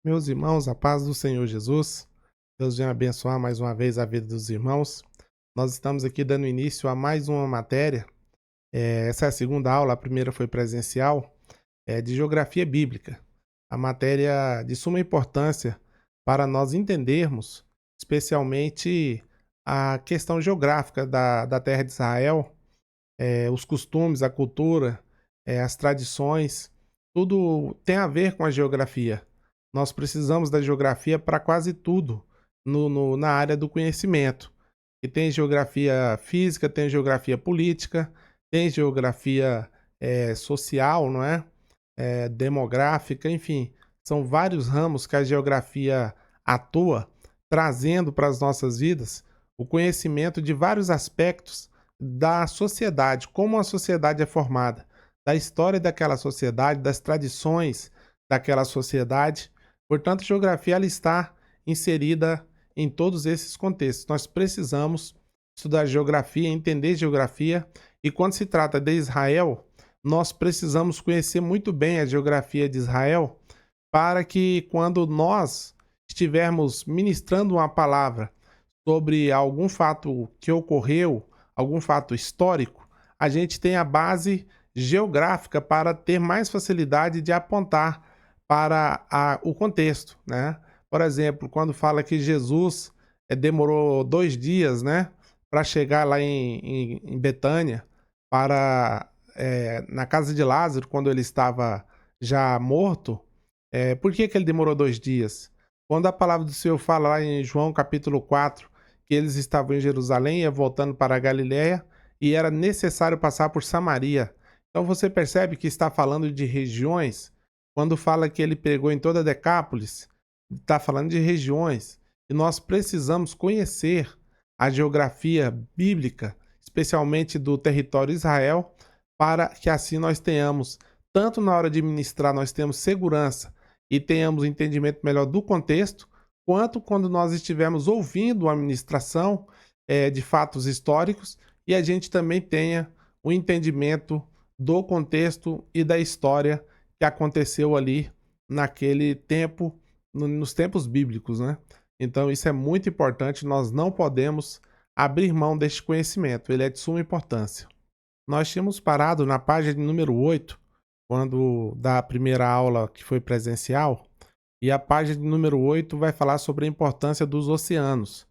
Meus irmãos, a paz do Senhor Jesus. Deus venha abençoar mais uma vez a vida dos irmãos. Nós estamos aqui dando início a mais uma matéria. Essa é a segunda aula, a primeira foi presencial, de Geografia Bíblica. A matéria de suma importância para nós entendermos, especialmente a questão geográfica da terra de Israel, os costumes, a cultura, as tradições, tudo tem a ver com a geografia. Nós precisamos da geografia para quase tudo na área do conhecimento. E tem geografia física, tem geografia política, tem geografia social, não é? Demográfica, enfim. São vários ramos que a geografia atua, trazendo para as nossas vidas o conhecimento de vários aspectos da sociedade, como a sociedade é formada, da história daquela sociedade, das tradições daquela sociedade. Portanto, a geografia ela está inserida em todos esses contextos. Nós precisamos estudar geografia, entender geografia, e quando se trata de Israel, nós precisamos conhecer muito bem a geografia de Israel para que quando nós estivermos ministrando uma palavra sobre algum fato que ocorreu, algum fato histórico, a gente tem a base geográfica para ter mais facilidade de apontar para o contexto, né? Por exemplo, quando fala que Jesus demorou 2 dias, né, para chegar lá em Betânia, na casa de Lázaro, quando ele estava já morto. Por que ele demorou 2 dias? Quando a palavra do Senhor fala lá em João capítulo 4, que eles estavam em Jerusalém, ia voltando para a Galiléia, e era necessário passar por Samaria. Então você percebe que está falando de regiões. Quando fala que ele pregou em toda Decápolis, está falando de regiões. E nós precisamos conhecer a geografia bíblica, especialmente do território Israel, para que assim nós tenhamos, tanto na hora de ministrar, nós temos segurança e tenhamos entendimento melhor do contexto, quanto quando nós estivermos ouvindo a ministração de fatos históricos e a gente também tenha o entendimento do contexto e da história que aconteceu ali naquele tempo, nos tempos bíblicos, né? Então isso é muito importante, nós não podemos abrir mão deste conhecimento, ele é de suma importância. Nós tínhamos parado na página número 8, quando da primeira aula que foi presencial, e a página número 8 vai falar sobre a importância dos oceanos.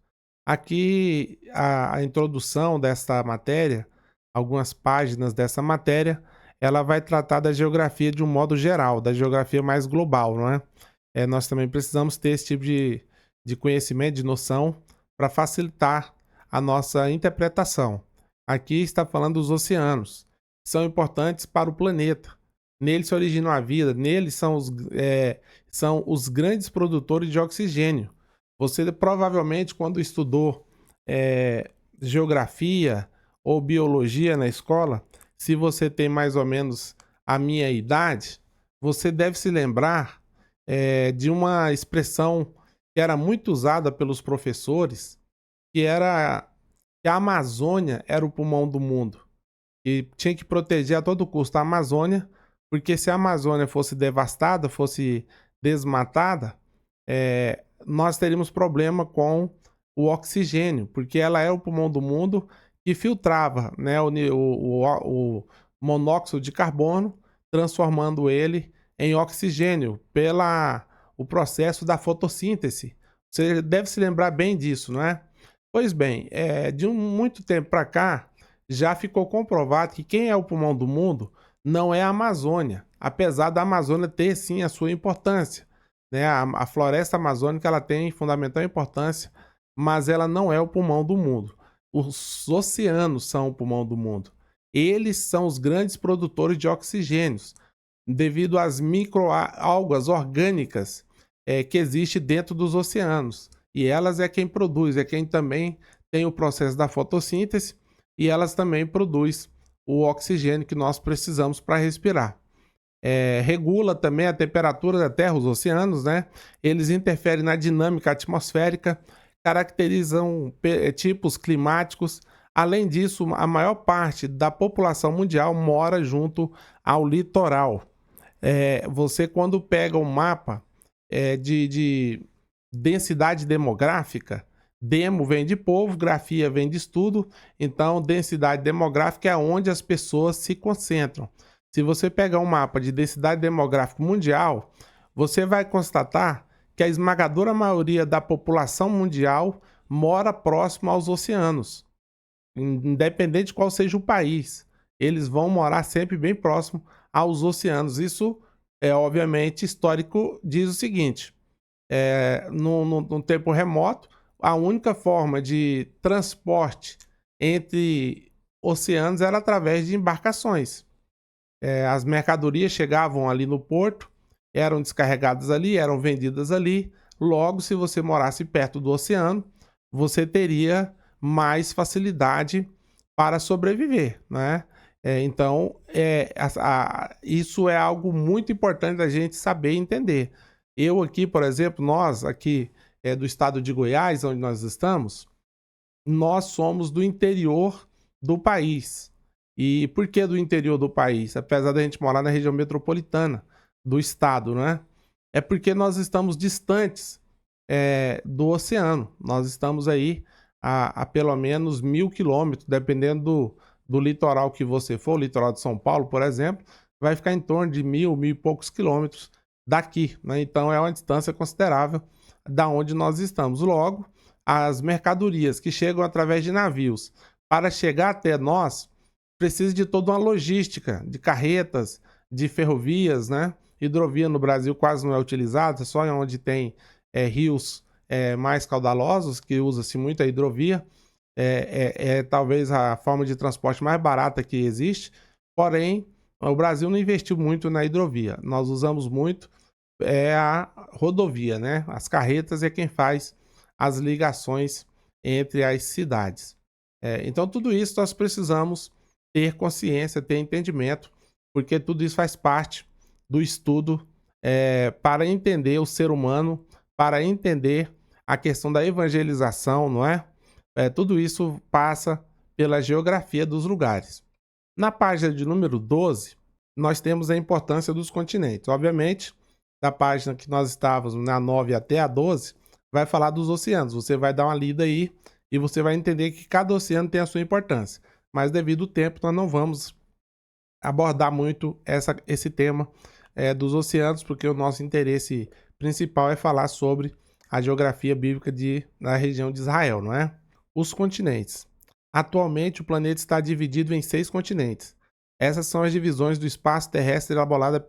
Aqui, a introdução desta matéria, algumas páginas dessa matéria, ela vai tratar da geografia de um modo geral, da geografia mais global, não é? Nós também precisamos ter esse tipo de conhecimento, de noção, para facilitar a nossa interpretação. Aqui está falando dos oceanos, que são importantes para o planeta. Neles se origina a vida, neles são os grandes produtores de oxigênio. Você provavelmente, quando estudou geografia ou biologia na escola, se você tem mais ou menos a minha idade, você deve se lembrar de uma expressão que era muito usada pelos professores, que era que a Amazônia era o pulmão do mundo e tinha que proteger a todo custo a Amazônia, porque se a Amazônia fosse devastada, fosse desmatada, nós teríamos problema com o oxigênio, porque ela é o pulmão do mundo que filtrava, né, o monóxido de carbono, transformando ele em oxigênio pela o processo da fotossíntese. Você deve se lembrar bem disso, não é? Pois bem, de muito tempo para cá, já ficou comprovado que quem é o pulmão do mundo não é a Amazônia, apesar da Amazônia ter sim a sua importância, né? A floresta amazônica ela tem fundamental importância, mas ela não é o pulmão do mundo. Os oceanos são o pulmão do mundo. Eles são os grandes produtores de oxigênios, devido às microalgas orgânicas que existem dentro dos oceanos. E elas é quem produz, é quem também tem o processo da fotossíntese, e elas também produzem o oxigênio que nós precisamos para respirar. Regula também a temperatura da Terra, os oceanos, né? Eles interferem na dinâmica atmosférica, caracterizam tipos climáticos. Além disso, a maior parte da população mundial mora junto ao litoral. Você, quando pega o mapa de densidade demográfica. Demo vem de povo, grafia vem de estudo, então densidade demográfica é onde as pessoas se concentram. Se você pegar um mapa de densidade demográfica mundial, você vai constatar que a esmagadora maioria da população mundial mora próximo aos oceanos. Independente de qual seja o país, eles vão morar sempre bem próximo aos oceanos. Isso é obviamente histórico, diz o seguinte: num tempo remoto, a única forma de transporte entre oceanos era através de embarcações. As mercadorias chegavam ali no porto, eram descarregadas ali, eram vendidas ali. Logo, se você morasse perto do oceano, você teria mais facilidade para sobreviver, né? Então, isso é algo muito importante da gente saber e entender. Eu aqui, por exemplo, nós aqui do estado de Goiás, onde nós estamos, nós somos do interior do país. E por que do interior do país? Apesar da gente morar na região metropolitana do estado, né? É porque nós estamos distantes do oceano. Nós estamos aí a pelo menos 1.000 quilômetros, dependendo do litoral que você for. O litoral de São Paulo, por exemplo, vai ficar em torno de 1.000 e poucos quilômetros daqui, né? Então é uma distância considerável da onde nós estamos. Logo, as mercadorias que chegam através de navios para chegar até nós precisa de toda uma logística de carretas, de ferrovias, né? Hidrovia no Brasil quase não é utilizada, só onde tem rios mais caudalosos, que usa-se muito a hidrovia. Talvez a forma de transporte mais barata que existe, porém, o Brasil não investiu muito na hidrovia. Nós usamos muito a rodovia, né? As carretas é quem faz as ligações entre as cidades. Então, tudo isso nós precisamos ter consciência, ter entendimento, porque tudo isso faz parte do estudo para entender o ser humano, para entender a questão da evangelização, não é? Tudo isso passa pela geografia dos lugares. Na página de número 12, nós temos a importância dos continentes. Obviamente, da página que nós estávamos, na 9 até a 12, vai falar dos oceanos. Você vai dar uma lida aí e você vai entender que cada oceano tem a sua importância. Mas devido ao tempo, nós não vamos abordar muito esse tema dos oceanos, porque o nosso interesse principal é falar sobre a geografia bíblica da região de Israel, não é? Os continentes. Atualmente, o planeta está dividido em 6 continentes. Essas são as divisões do espaço terrestre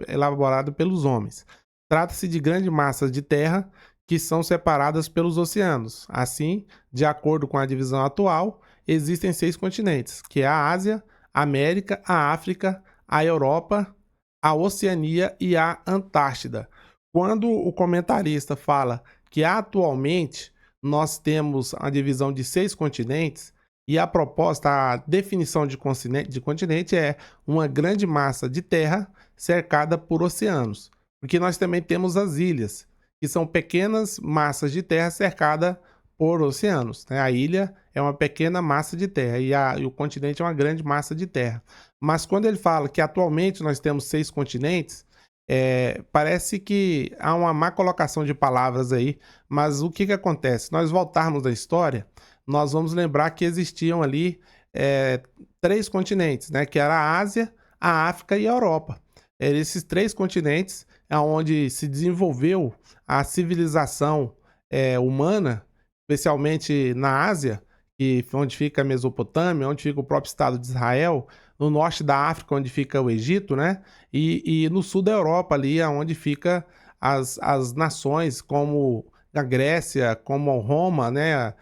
elaborado pelos homens. Trata-se de grandes massas de terra que são separadas pelos oceanos. Assim, de acordo com a divisão atual, existem 6 continentes, que é a Ásia, a América, a África, a Europa, a Oceania e a Antártida. Quando o comentarista fala que atualmente nós temos a divisão de 6 continentes, e a proposta, a definição de continente é uma grande massa de terra cercada por oceanos. Porque nós também temos as ilhas, que são pequenas massas de terra cercadas por oceanos, né? A ilha é uma pequena massa de terra e o continente é uma grande massa de terra. Mas quando ele fala que atualmente nós temos 6 continentes, parece que há uma má colocação de palavras aí, mas o que acontece? Se nós voltarmos da história, nós vamos lembrar que existiam ali 3 continentes, né? Que era a Ásia, a África e a Europa. Esses 3 continentes é onde se desenvolveu a civilização humana, especialmente na Ásia, onde fica a Mesopotâmia, onde fica o próprio Estado de Israel, no norte da África, onde fica o Egito, né? E no sul da Europa, ali, onde fica as nações, como a Grécia, como Roma, né?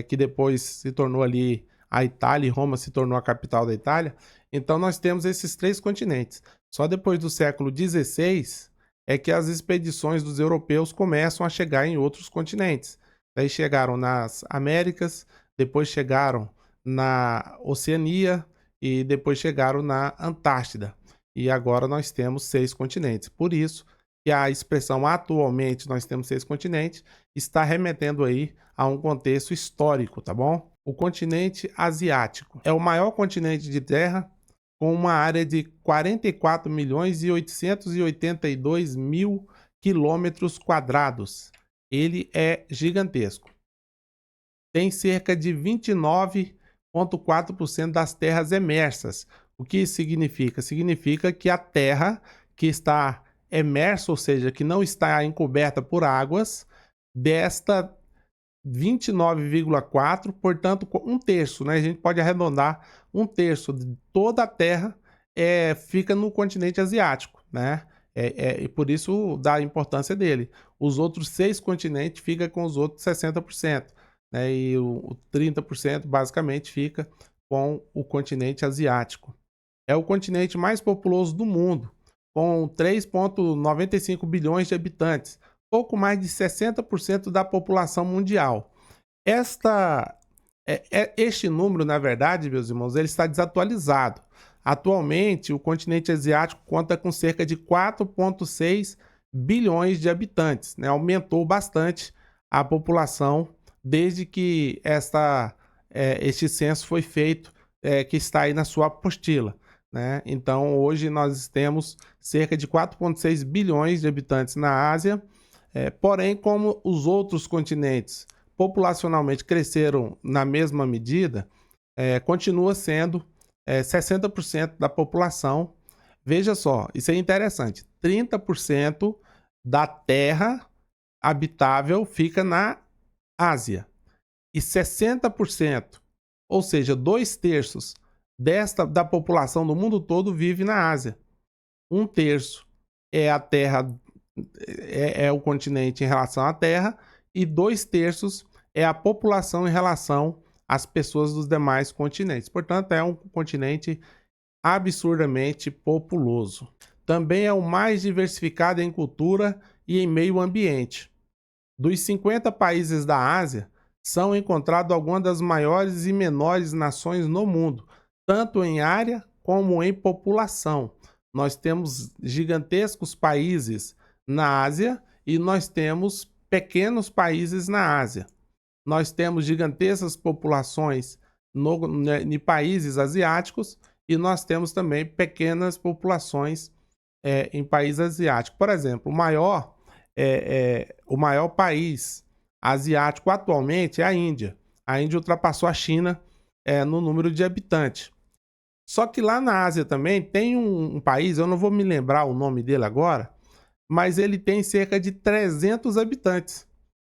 Que depois se tornou ali a Itália, e Roma se tornou a capital da Itália. Então nós temos esses 3 continentes. Só depois do século XVI é que as expedições dos europeus começam a chegar em outros continentes. Daí chegaram nas Américas, depois chegaram na Oceania e depois chegaram na Antártida. E agora nós temos 6 continentes. Por isso que a expressão atualmente nós temos 6 continentes está remetendo aí a um contexto histórico, tá bom? O continente asiático é o maior continente de terra, com uma área de 44.882.000 quilômetros quadrados. Ele é gigantesco. Tem cerca de 29,4% das terras emersas. O que isso significa? Significa que a terra que está emersa, ou seja, que não está encoberta por águas, desta 29,4, portanto, um terço, né? A gente pode arredondar, um terço de toda a Terra fica no continente asiático, né? E por isso dá a importância dele. Os outros 6 continentes ficam com os outros 60%, né? E o 30% basicamente fica com o continente asiático. É o continente mais populoso do mundo, com 3,95 bilhões de habitantes, pouco mais de 60% da população mundial. Este número, na verdade, meus irmãos, ele está desatualizado. Atualmente, o continente asiático conta com cerca de 4,6 bilhões de habitantes, né? Aumentou bastante a população desde que este censo foi feito, que está aí na sua apostila, né? Então, hoje nós temos cerca de 4,6 bilhões de habitantes na Ásia, porém, como os outros continentes populacionalmente cresceram na mesma medida, continua sendo 60% da população. Veja só, isso é interessante, 30% da terra habitável fica na Ásia e 60%, ou seja, 2/3 da população do mundo todo vive na Ásia. 1/3 é a terra, é o continente em relação à terra, e 2/3 é a população em relação às pessoas dos demais continentes. Portanto, é um continente absurdamente populoso. Também é o mais diversificado em cultura e em meio ambiente. Dos 50 países da Ásia, são encontradas algumas das maiores e menores nações no mundo, tanto em área como em população. Nós temos gigantescos países na Ásia e nós temos pequenos países na Ásia. Nós temos gigantescas populações em países asiáticos e nós temos também pequenas populações em países asiáticos. Por exemplo, o maior país asiático atualmente é a Índia. A Índia ultrapassou a China no número de habitantes. Só que lá na Ásia também tem um país, eu não vou me lembrar o nome dele agora, mas ele tem cerca de 300 habitantes.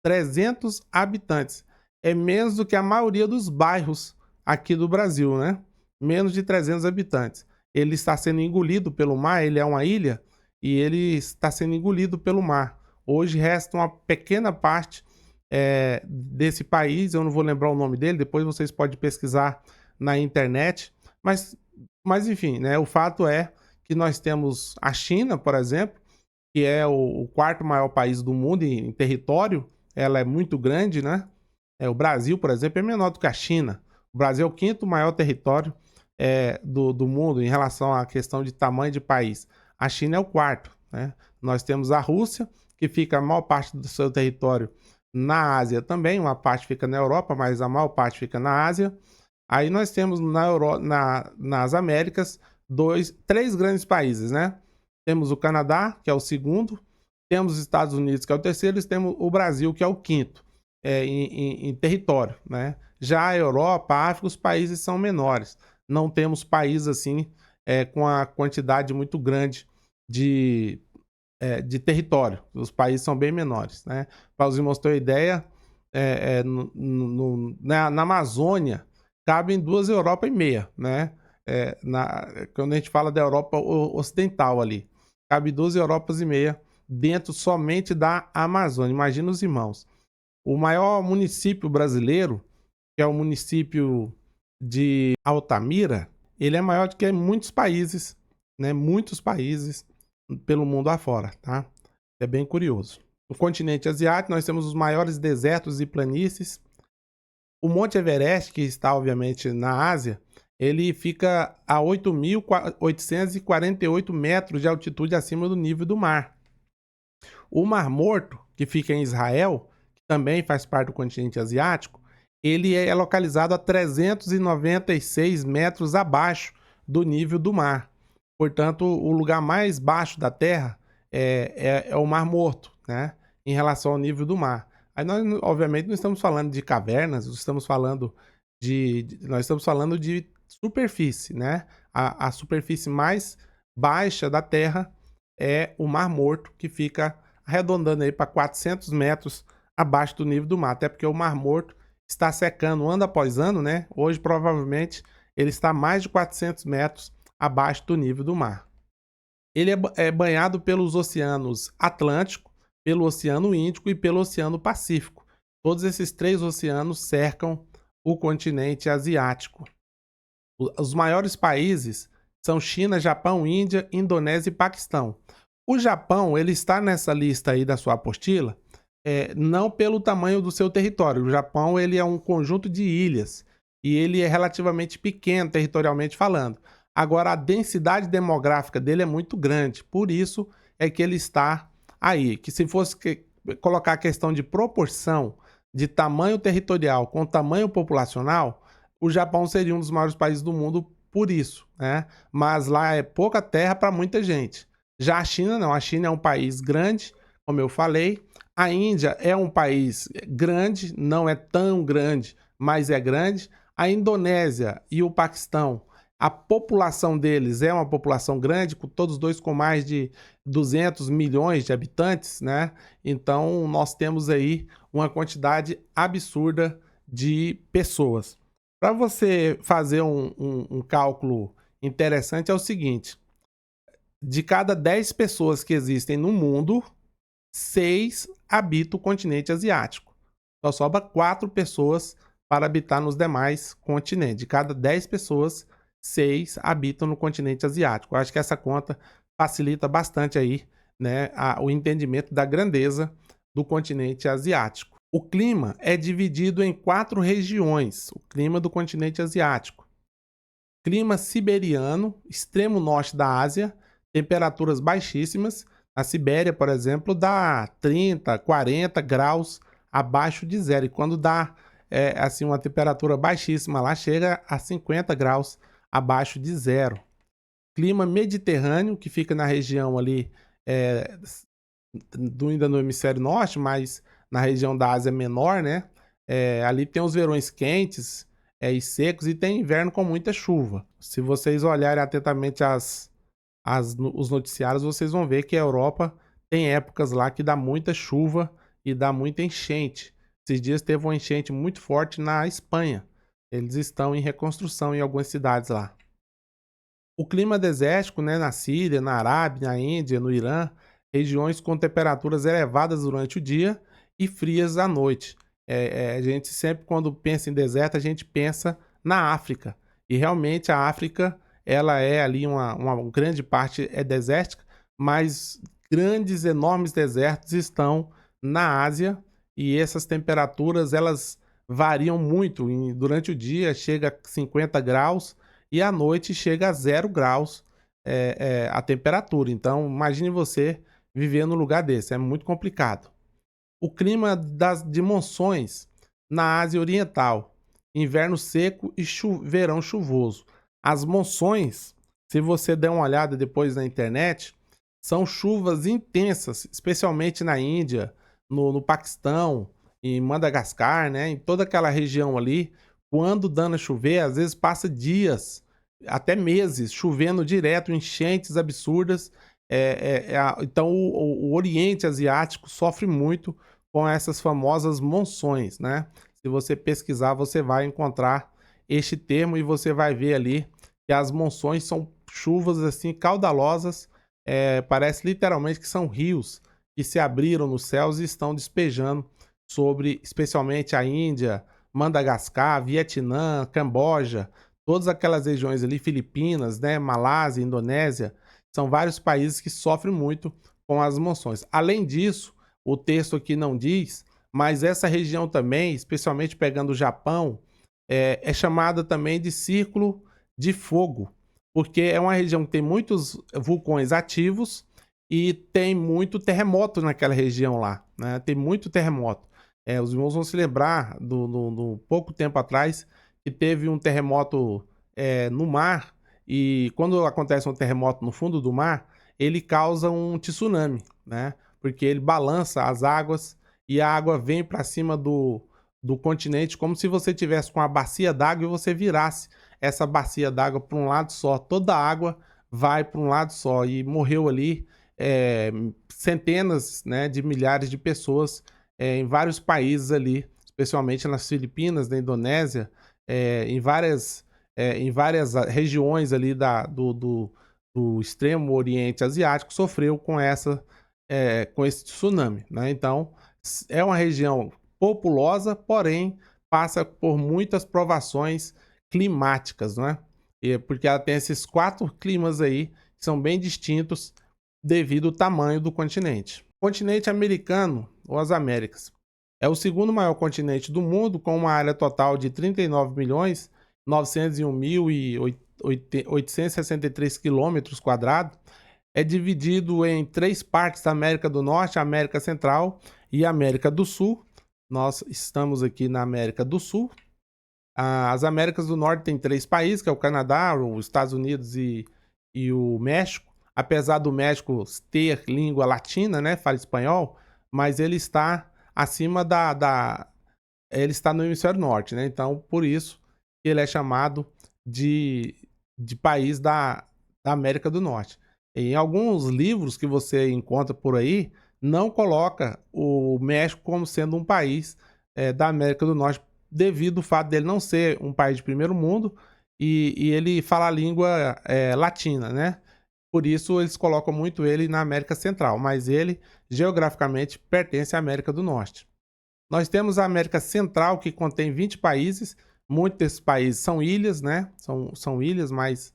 300 habitantes. É menos do que a maioria dos bairros aqui do Brasil, né? Menos de 300 habitantes. Ele está sendo engolido pelo mar, ele é uma ilha, e ele está sendo engolido pelo mar. Hoje resta uma pequena parte desse país, eu não vou lembrar o nome dele, depois vocês podem pesquisar na internet, mas enfim, né? O fato é que nós temos a China, por exemplo, que é o quarto maior país do mundo em território. Ela é muito grande, né? O Brasil, por exemplo, é menor do que a China. O Brasil é o quinto maior território do mundo em relação à questão de tamanho de país. A China é o quarto, né? Nós temos a Rússia, que fica a maior parte do seu território na Ásia também. Uma parte fica na Europa, mas a maior parte fica na Ásia. Aí nós temos nas Américas três grandes países, né? Temos o Canadá, que é o segundo, temos os Estados Unidos, que é o terceiro, e temos o Brasil, que é o quinto, em território, né? Já a Europa, a África, os países são menores. Não temos países assim com a quantidade muito grande de território. Os países são bem menores, né? Para os irmãos terem ideia, na Amazônia cabem 2 Europa e meia, né? Quando a gente fala da Europa Ocidental ali, cabe 2 Europas e meia dentro somente da Amazônia. Imagina os irmãos. O maior município brasileiro, que é o município de Altamira, ele é maior do que muitos países, né? Muitos países pelo mundo afora, tá? É bem curioso. No continente asiático, nós temos os maiores desertos e planícies. O Monte Everest, que está obviamente na Ásia, ele fica a 8.848 metros de altitude acima do nível do mar. O Mar Morto, que fica em Israel, que também faz parte do continente asiático, ele é localizado a 396 metros abaixo do nível do mar. Portanto, o lugar mais baixo da Terra é o Mar Morto, né? Em relação ao nível do mar. Aí nós, obviamente, não estamos falando de cavernas, nós estamos falando de superfície, né? A superfície mais baixa da Terra é o Mar Morto, que fica arredondando aí para 400 metros abaixo do nível do mar, até porque o Mar Morto está secando ano após ano, né? Hoje, provavelmente, ele está mais de 400 metros abaixo do nível do mar. Ele é banhado pelos oceanos Atlântico, pelo Oceano Índico e pelo Oceano Pacífico. Todos esses 3 oceanos cercam o continente asiático. Os maiores países são China, Japão, Índia, Indonésia e Paquistão. O Japão, ele está nessa lista aí da sua apostila, não pelo tamanho do seu território. O Japão, ele é um conjunto de ilhas e ele é relativamente pequeno territorialmente falando. Agora, a densidade demográfica dele é muito grande, por isso é que ele está aí. Que se fosse colocar a questão de proporção de tamanho territorial com tamanho populacional, o Japão seria um dos maiores países do mundo por isso, né? Mas lá é pouca terra para muita gente. Já a China não, a China é um país grande, como eu falei. A Índia é um país grande, não é tão grande, mas é grande. A Indonésia e o Paquistão, a população deles é uma população grande, todos dois com mais de 200 milhões de habitantes, né? Então nós temos aí uma quantidade absurda de pessoas. Para você fazer um cálculo interessante é o seguinte: de cada 10 pessoas que existem no mundo, 6 habitam o continente asiático. Só sobra 4 pessoas para habitar nos demais continentes. De cada 10 pessoas, 6 habitam no continente asiático. Eu acho que essa conta facilita bastante aí, né, o entendimento da grandeza do continente asiático. O clima é dividido em 4 regiões, o clima do continente asiático. Clima siberiano, extremo norte da Ásia, temperaturas baixíssimas. Na Sibéria, por exemplo, dá 30, 40 graus abaixo de zero. E quando dá assim uma temperatura baixíssima lá, chega a 50 graus abaixo de zero. Clima mediterrâneo, que fica na região ali ainda no hemisfério norte, mas na região da Ásia Menor, né? Ali tem os verões quentes e secos e tem inverno com muita chuva. Se vocês olharem atentamente os noticiários, vocês vão ver que a Europa tem épocas lá que dá muita chuva e dá muita enchente. Esses dias teve uma enchente muito forte na Espanha. Eles estão em reconstrução em algumas cidades lá. O clima desértico, né, na Síria, na Arábia, na Índia, no Irã, regiões com temperaturas elevadas durante o dia e frias à noite. A gente sempre, quando pensa em deserto, a gente pensa na África. E realmente a África, ela é ali uma grande parte é desértica, mas grandes, enormes desertos estão na Ásia e essas temperaturas, elas variam muito. Durante o dia chega a 50 graus e à noite chega a 0 graus a temperatura. Então, imagine você viver num lugar desse, é muito complicado. O clima de monções na Ásia Oriental, inverno seco e verão chuvoso. As monções, se você der uma olhada depois na internet, são chuvas intensas, especialmente na Índia, no Paquistão, em Madagascar, né? Em toda aquela região ali. Quando dando a chover, às vezes passa dias, até meses, chovendo direto, enchentes absurdas. Então o Oriente Asiático sofre muito com essas famosas monções, né? Se você pesquisar, você vai encontrar este termo e você vai ver ali que as monções são chuvas assim caudalosas, parece literalmente que são rios que se abriram nos céus e estão despejando sobre, especialmente a Índia, Madagascar, Vietnã, Camboja, todas aquelas regiões ali, Filipinas, né, Malásia, Indonésia, são vários países que sofrem muito com as monções. Além disso, o texto aqui não diz, mas essa região também, especialmente pegando o Japão, é chamada também de Círculo de Fogo, porque é uma região que tem muitos vulcões ativos e tem muito terremoto naquela região lá, né? Tem muito terremoto. Os irmãos vão se lembrar do pouco tempo atrás que teve um terremoto no mar, e quando acontece um terremoto no fundo do mar, ele causa um tsunami, né? Porque ele balança as águas e a água vem para cima do continente, como se você tivesse com uma bacia d'água e você virasse essa bacia d'água para um lado só. Toda a água vai para um lado só e morreu ali centenas, né, de milhares de pessoas em vários países ali, especialmente nas Filipinas, na Indonésia, em várias regiões ali do extremo Oriente Asiático sofreu com esse tsunami, né? Então é uma região populosa, porém passa por muitas provações climáticas, né? Porque ela tem esses 4 climas aí que são bem distintos devido ao tamanho do continente. O continente americano, ou as Américas, é o segundo maior continente do mundo, com uma área total de 39.901.863 quilômetros quadrados. É dividido em 3 partes: a América do Norte, a América Central e a América do Sul. Nós estamos aqui na América do Sul. As Américas do Norte tem 3 países, que é o Canadá, os Estados Unidos e o México. Apesar do México ter língua latina, né, fala espanhol, mas ele está acima ele está no hemisfério norte, né? Então, por isso ele é chamado de país da América do Norte. Em alguns livros que você encontra por aí, não coloca o México como sendo um país da América do Norte, devido ao fato dele não ser um país de primeiro mundo e ele fala a língua latina, né? Por isso eles colocam muito ele na América Central, mas ele geograficamente pertence à América do Norte. Nós temos a América Central, que contém 20 países. Muitos desses países são ilhas, né? São ilhas, mas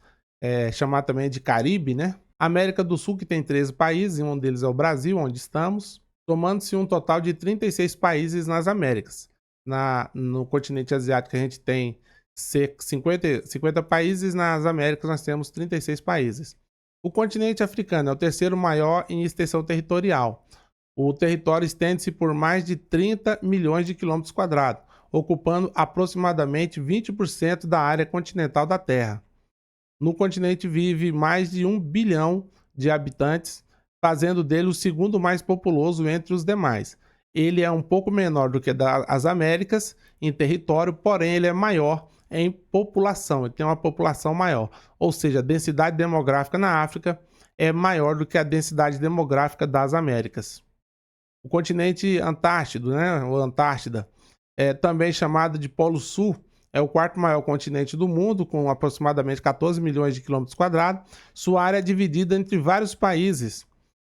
chamado também de Caribe, né? A América do Sul, que tem 13 países, e um deles é o Brasil, onde estamos, somando-se um total de 36 países nas Américas. No continente asiático a gente tem 50 países, nas Américas nós temos 36 países. O continente africano é o terceiro maior em extensão territorial. O território estende-se por mais de 30 milhões de quilômetros quadrados, ocupando aproximadamente 20% da área continental da Terra. No continente vive mais de 1 bilhão de habitantes, fazendo dele o segundo mais populoso entre os demais. Ele é um pouco menor do que as Américas em território, porém ele é maior em população, ele tem uma população maior. Ou seja, a densidade demográfica na África é maior do que a densidade demográfica das Américas. O continente Antártido, né, ou Antártida, também chamado de Polo Sul, é o quarto maior continente do mundo, com aproximadamente 14 milhões de quilômetros quadrados. Sua área é dividida entre vários países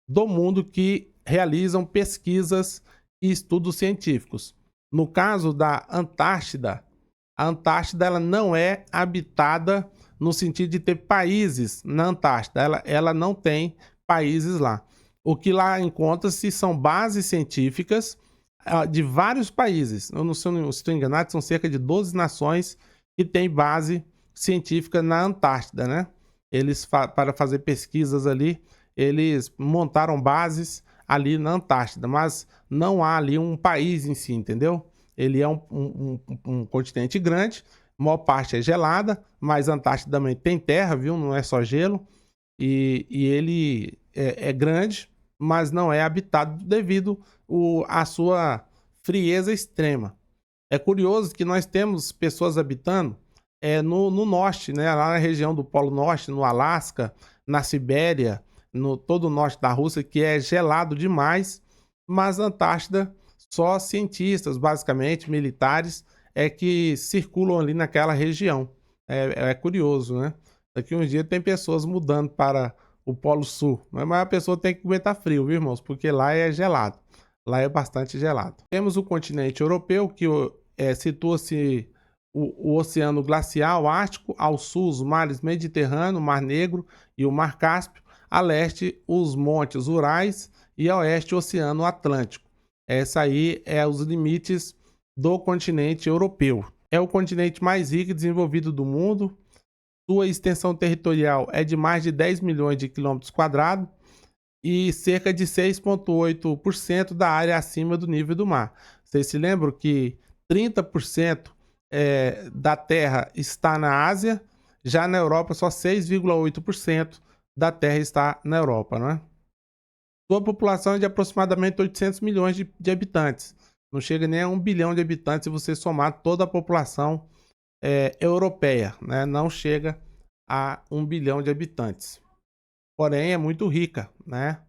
do mundo que realizam pesquisas e estudos científicos. No caso da Antártida, a Antártida ela não é habitada no sentido de ter países na Antártida. Ela não tem países lá. O que lá encontra-se são bases científicas de vários países. Eu não sei se estou enganado, são cerca de 12 nações que têm base científica na Antártida, né? Eles, para fazer pesquisas ali, eles montaram bases ali na Antártida, mas não há ali um país em si, entendeu? Ele é um continente grande, a maior parte é gelada, mas a Antártida também tem terra, viu? Não é só gelo. E ele é grande, mas não é habitado devido à sua frieza extrema. É curioso que nós temos pessoas habitando no norte, né? Lá na região do Polo Norte, no Alasca, na Sibéria, no todo o norte da Rússia, que é gelado demais, mas na Antártida só cientistas, basicamente, militares, que circulam ali naquela região. É curioso, né? Daqui uns dias tem pessoas mudando para o Polo Sul, mas a pessoa tem que aguentar frio, viu, irmãos? Porque lá é gelado. Lá é bastante gelado. Temos o continente europeu, que situa-se o Oceano Glacial Ártico, ao sul os mares Mediterrâneo, Mar Negro e o Mar Cáspio, a leste os montes Urais e a oeste o Oceano Atlântico. Essa aí é os limites do continente europeu. É o continente mais rico e desenvolvido do mundo. Sua extensão territorial é de mais de 10 milhões de quilômetros quadrados e cerca de 6,8% da área acima do nível do mar. Vocês se lembram que 30% da Terra está na Ásia, já na Europa só 6,8% da Terra está na Europa, não é? Sua população é de aproximadamente 800 milhões de habitantes. Não chega nem a 1 bilhão de habitantes se você somar toda a população europeia, né? Não chega a 1 bilhão de habitantes. Porém, é muito rica, né?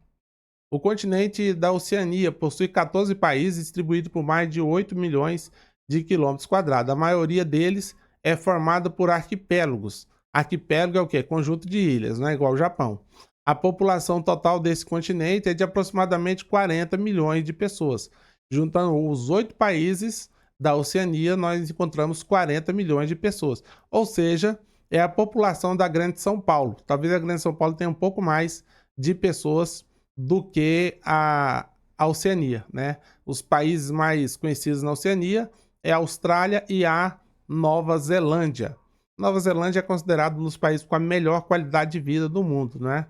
O continente da Oceania possui 14 países distribuídos por mais de 8 milhões de quilômetros quadrados. A maioria deles é formada por arquipélagos. Arquipélago é o quê? Conjunto de ilhas, não é igual ao Japão. A população total desse continente é de aproximadamente 40 milhões de pessoas. Juntando os 8 países da Oceania, nós encontramos 40 milhões de pessoas. Ou seja, é a população da Grande São Paulo. Talvez a Grande São Paulo tenha um pouco mais de pessoas do que a Oceania, né? Os países mais conhecidos na Oceania é a Austrália e a Nova Zelândia. Nova Zelândia é considerado um dos países com a melhor qualidade de vida do mundo, né?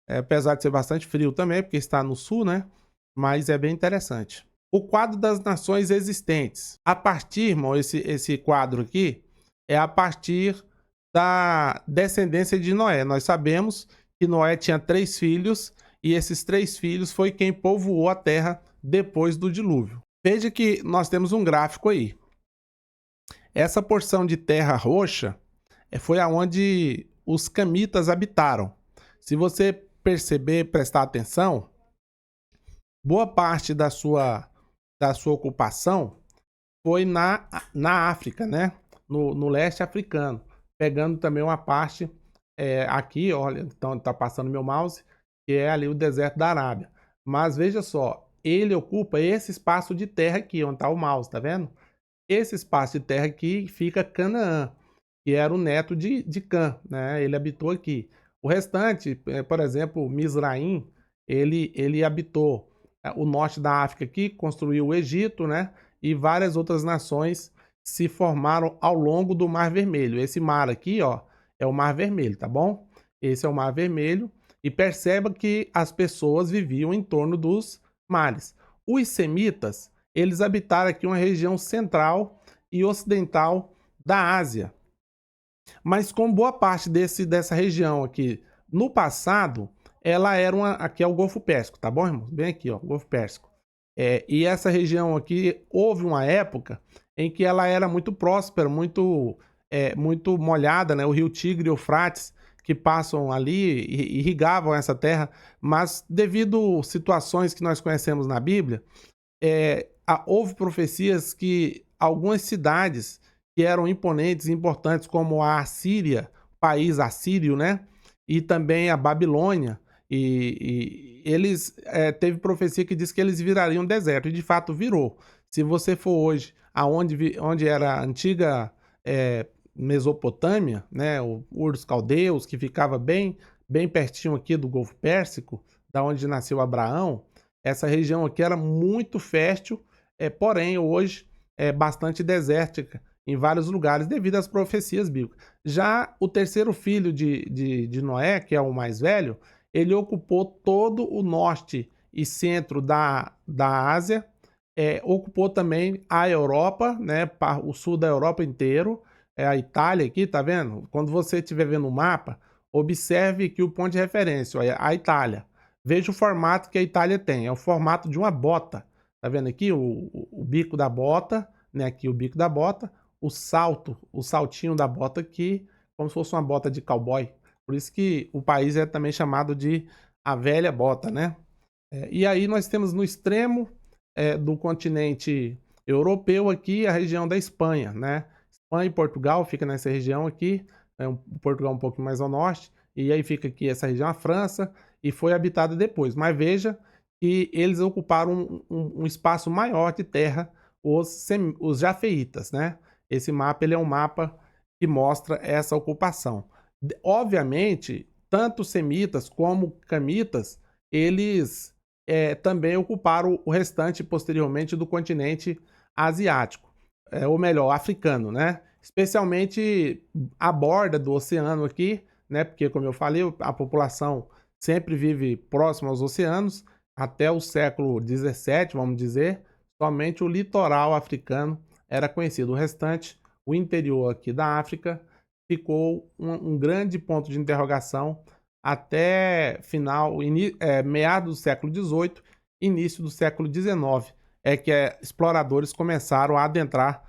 Apesar de ser bastante frio também, porque está no sul, né? Mas é bem interessante. O quadro das nações existentes. A partir, irmão, esse quadro aqui é a partir da descendência de Noé. Nós sabemos que Noé tinha 3 filhos e esses 3 filhos foi quem povoou a terra depois do dilúvio. Veja que nós temos um gráfico aí. Essa porção de terra roxa foi aonde os camitas habitaram. Se você perceber, prestar atenção, boa parte da sua ocupação foi na África, né? No leste africano, pegando também uma parte aqui, olha, então está passando meu mouse, que é ali o deserto da Arábia. Mas veja só, ele ocupa esse espaço de terra aqui, onde está o mouse, tá vendo? Esse espaço de terra aqui fica Canaã, que era o neto de Cã, né? Ele habitou aqui. O restante, por exemplo, Misraim, ele habitou o norte da África aqui, construiu o Egito, né? E várias outras nações se formaram ao longo do Mar Vermelho. Esse mar aqui, ó, é o Mar Vermelho, tá bom? Esse é o Mar Vermelho. E perceba que as pessoas viviam em torno dos mares. Os semitas, eles habitaram aqui uma região central e ocidental da Ásia. Mas com boa parte dessa região aqui, no passado, ela era aqui é o Golfo Pérsico, tá bom, irmão? Bem aqui, ó, Golfo Pérsico. E essa região aqui, houve uma época em que ela era muito próspera, muito molhada, né? O rio Tigre e o Eufrates, que passam ali e irrigavam essa terra, mas devido a situações que nós conhecemos na Bíblia, houve profecias que algumas cidades que eram imponentes e importantes, como a Assíria, país assírio, né? E também a Babilônia, e eles teve profecia que diz que eles virariam deserto, e de fato virou. Se você for hoje onde era a antiga Mesopotâmia, né, o Ur dos Caldeus, que ficava bem pertinho aqui do Golfo Pérsico, da onde nasceu Abraão, essa região aqui era muito fértil, porém hoje é bastante desértica em vários lugares devido às profecias bíblicas. Já o terceiro filho de Noé, que é o mais velho, ele ocupou todo o norte e centro da Ásia, ocupou também a Europa, né, o sul da Europa inteiro, a Itália aqui, tá vendo? Quando você estiver vendo o mapa, observe que o ponto de referência, olha, a Itália. Veja o formato que a Itália tem, é o formato de uma bota. Tá vendo aqui o bico da bota, né? Aqui o bico da bota, o saltinho da bota aqui, como se fosse uma bota de cowboy. Por isso que o país é também chamado de a velha bota, né? E aí nós temos no extremo do continente europeu aqui a região da Espanha, né? Espanha e Portugal fica nessa região aqui, Portugal um pouco mais ao norte, e aí fica aqui essa região, a França, e foi habitada depois. Mas veja que eles ocuparam um espaço maior de terra, os jafeitas, né? Esse mapa ele é um mapa que mostra essa ocupação. Obviamente, tanto semitas como camitas, eles também ocuparam o restante posteriormente do continente asiático, ou melhor, africano, né? Especialmente a borda do oceano aqui, né? Porque, como eu falei, a população sempre vive próximo aos oceanos, até o século XVII, vamos dizer, somente o litoral africano era conhecido. O restante, o interior aqui da África, ficou um grande ponto de interrogação até meados do século XVIII, início do século XIX, é que exploradores começaram a adentrar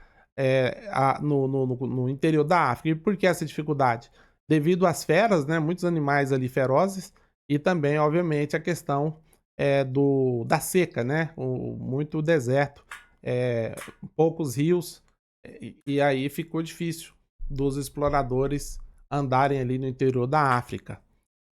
no interior da África. E por que essa dificuldade? Devido às feras, né, muitos animais ali ferozes, e também, obviamente, a questão da seca, né, muito deserto, poucos rios, e aí ficou difícil dos exploradores andarem ali no interior da África.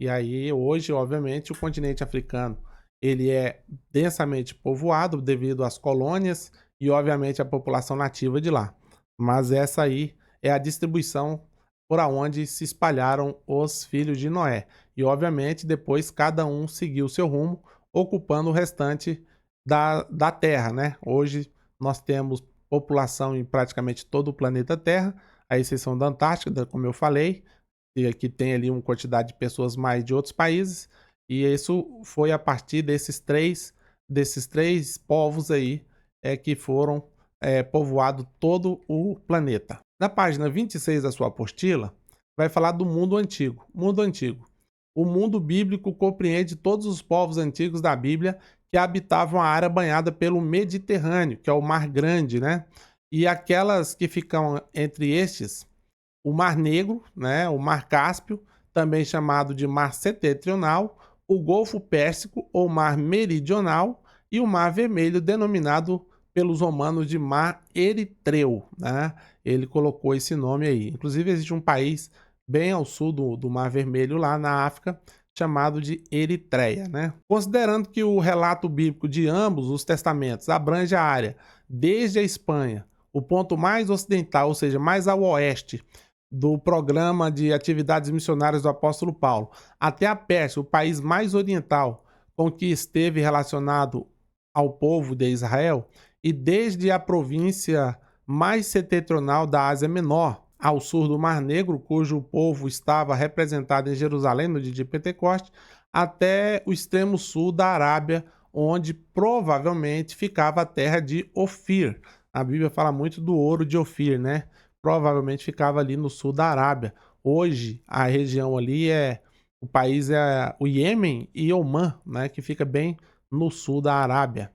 E aí, hoje, obviamente, o continente africano ele é densamente povoado devido às colônias e, obviamente, a população nativa de lá. Mas essa aí é a distribuição por onde se espalharam os filhos de Noé. E, obviamente, depois cada um seguiu o seu rumo, ocupando o restante da Terra, né? Hoje nós temos população em praticamente todo o planeta Terra, a exceção da Antártida, como eu falei, e aqui tem ali uma quantidade de pessoas mais de outros países, e isso foi a partir desses três povos aí que foram povoado todo o planeta. Na página 26 da sua apostila, vai falar do mundo antigo. Mundo antigo. O mundo bíblico compreende todos os povos antigos da Bíblia que habitavam a área banhada pelo Mediterrâneo, que é o Mar Grande, né? E aquelas que ficam entre estes, o Mar Negro, né? O Mar Cáspio, também chamado de Mar Setentrional, o Golfo Pérsico ou Mar Meridional e o Mar Vermelho, denominado pelos romanos de Mar Eritreu, né? Ele colocou esse nome aí. Inclusive existe um país bem ao sul do Mar Vermelho, lá na África, chamado de Eritreia, né? Considerando que o relato bíblico de ambos os testamentos abrange a área desde a Espanha, o ponto mais ocidental, ou seja, mais ao oeste do programa de atividades missionárias do apóstolo Paulo, até a Pérsia, o país mais oriental com que esteve relacionado ao povo de Israel, e desde a província mais setentrional da Ásia Menor, ao sul do Mar Negro, cujo povo estava representado em Jerusalém no dia de Pentecostes, até o extremo sul da Arábia, onde provavelmente ficava a terra de Ofir. A Bíblia fala muito do ouro de Ofir, né? Provavelmente ficava ali no sul da Arábia. Hoje, a região ali o país é o Iêmen e Omã, né? Que fica bem no sul da Arábia.